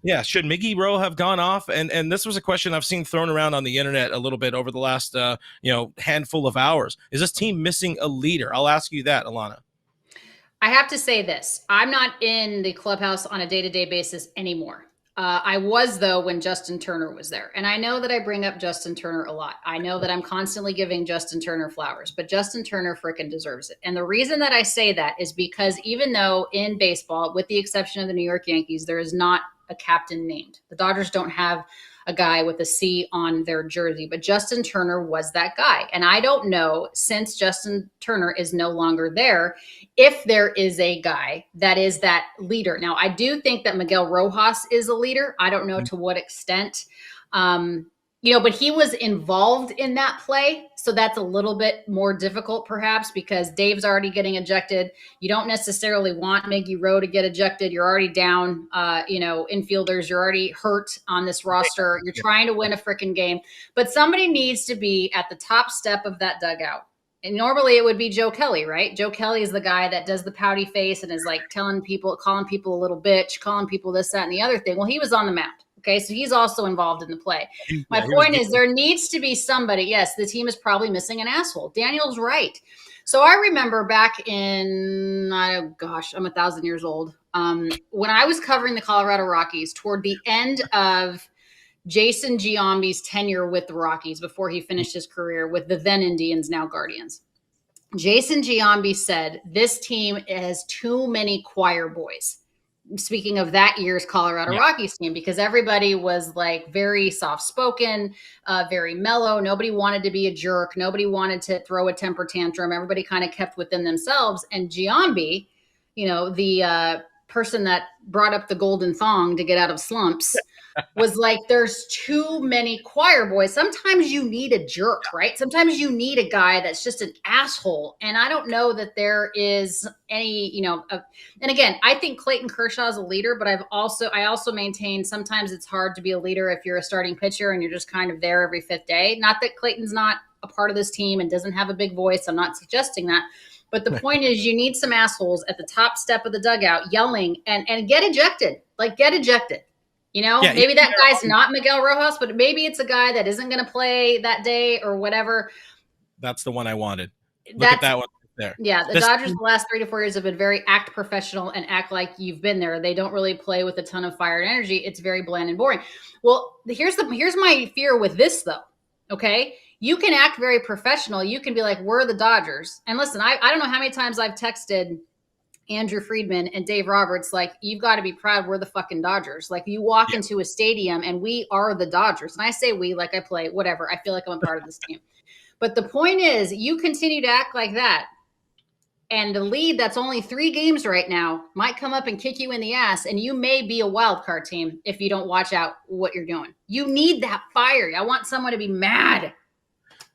Yeah, should Miggy Rowe have gone off? And this was a question I've seen thrown around on the internet a little bit over the last handful of hours. Is this team missing a leader? I'll ask you that, Alanna. I have to say this. I'm not in the clubhouse on a day-to-day basis anymore. I was, though, when Justin Turner was there. And I know that I bring up Justin Turner a lot. I know that I'm constantly giving Justin Turner flowers, but Justin Turner frickin' deserves it. And the reason that I say that is because even though in baseball, with the exception of the New York Yankees, there is not a captain named. The Dodgers don't have a guy with a C on their jersey, but Justin Turner was that guy. And I don't know, since Justin Turner is no longer there, if there is a guy that is that leader. Now, I do think that Miguel Rojas is a leader. I don't know to what extent. But he was involved in that play. So that's a little bit more difficult, perhaps, because Dave's already getting ejected. You don't necessarily want Miggy Rowe to get ejected. You're already down, infielders. You're already hurt on this roster. You're trying to win a freaking game. But somebody needs to be at the top step of that dugout. And normally it would be Joe Kelly, right? Joe Kelly is the guy that does the pouty face and is like calling people a little bitch, calling people this, that, and the other thing. Well, he was on the mound. Okay, so he's also involved in the play. My point is there needs to be somebody. Yes, the team is probably missing an asshole. Daniel's right. So I remember back in, I'm 1,000 years old. When I was covering the Colorado Rockies toward the end of Jason Giambi's tenure with the Rockies before he finished his career with the then Indians, now Guardians. Jason Giambi said, this team has too many choir boys. Speaking of that year's Colorado Rockies team, because everybody was like very soft-spoken, very mellow. Nobody wanted to be a jerk. Nobody wanted to throw a temper tantrum. Everybody kind of kept within themselves. And Giambi, the person that brought up the golden thong to get out of slumps, was like, there's too many choir boys. Sometimes you need a jerk, right? Sometimes you need a guy that's just an asshole. And I don't know that there is any, and again, I think Clayton Kershaw is a leader, but I also maintain sometimes it's hard to be a leader if you're a starting pitcher and you're just kind of there every fifth day. Not that Clayton's not a part of this team and doesn't have a big voice. I'm not suggesting that. But the point is, you need some assholes at the top step of the dugout yelling and get ejected. Like, get ejected. Maybe that guy's not Miguel Rojas, but maybe it's a guy that isn't going to play that day or whatever. That's the one I wanted. Look at that one there. Yeah, the Dodgers the last 3 to 4 years have been very act professional and act like you've been there. They don't really play with a ton of fire and energy. It's very bland and boring. Well, here's my fear with this, though. Okay? You can act very professional. You can be like, we're the Dodgers. And listen, I don't know how many times I've texted Andrew Friedman and Dave Roberts, like, you've got to be proud we're the fucking Dodgers. Like, you walk into a stadium and we are the Dodgers. And I say we, like I play, whatever. I feel like I'm a part of this team. But the point is, you continue to act like that, and the lead that's only 3 games right now might come up and kick you in the ass, and you may be a wild card team if you don't watch out what you're doing. You need that fire. I want someone to be mad.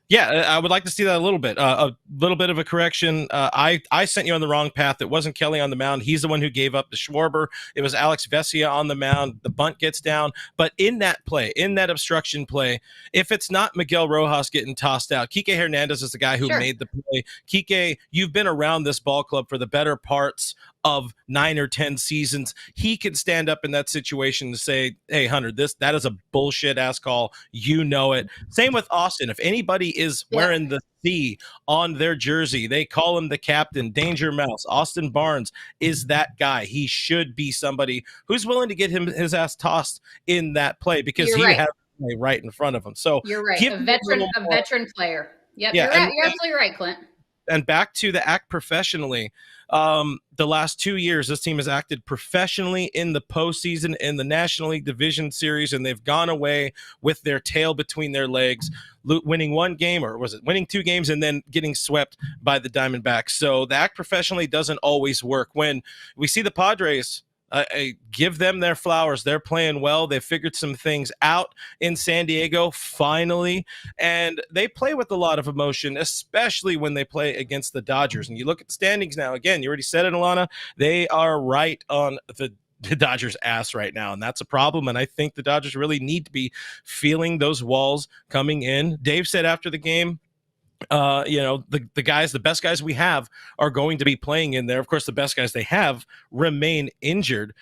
Yeah, I would like to see that a little bit. A little bit of a correction. I sent you on the wrong path. It wasn't Kelly on the mound. He's the one who gave up the Schwarber. It was Alex Vesia on the mound. The bunt gets down. But in that play, in that obstruction play, if it's not Miguel Rojas getting tossed out, Kike Hernandez is the guy who made the play. Kike, you've been around this ball club for the better parts of 9 or 10 seasons. He can stand up in that situation to say, hey, Hunter, that is a bullshit ass call. You know it. Same with Austin. If anybody is wearing the C on their jersey, they call him the captain, Danger Mouse. Austin Barnes is that guy. He should be somebody who's willing to get his ass tossed in that play, because has right in front of him. So you're right. A veteran player. Yep. You're absolutely right, Clint. And back to the act professionally. The last 2 years, this team has acted professionally in the postseason, in the National League Division Series, and they've gone away with their tail between their legs, winning 1 game, or was it winning 2 games and then getting swept by the Diamondbacks. So the act professionally doesn't always work. When we see the Padres, give them their flowers. They're playing well. They figured some things out in San Diego, finally, and they play with a lot of emotion, especially when they play against the Dodgers. And you look at the standings now. Again, you already said it, Alanna. They are right on the Dodgers' ass right now, and that's a problem. And I think the Dodgers really need to be feeling those walls coming in. Dave said after the game, the best guys we have are going to be playing in there. Of course, the best guys they have remain injured,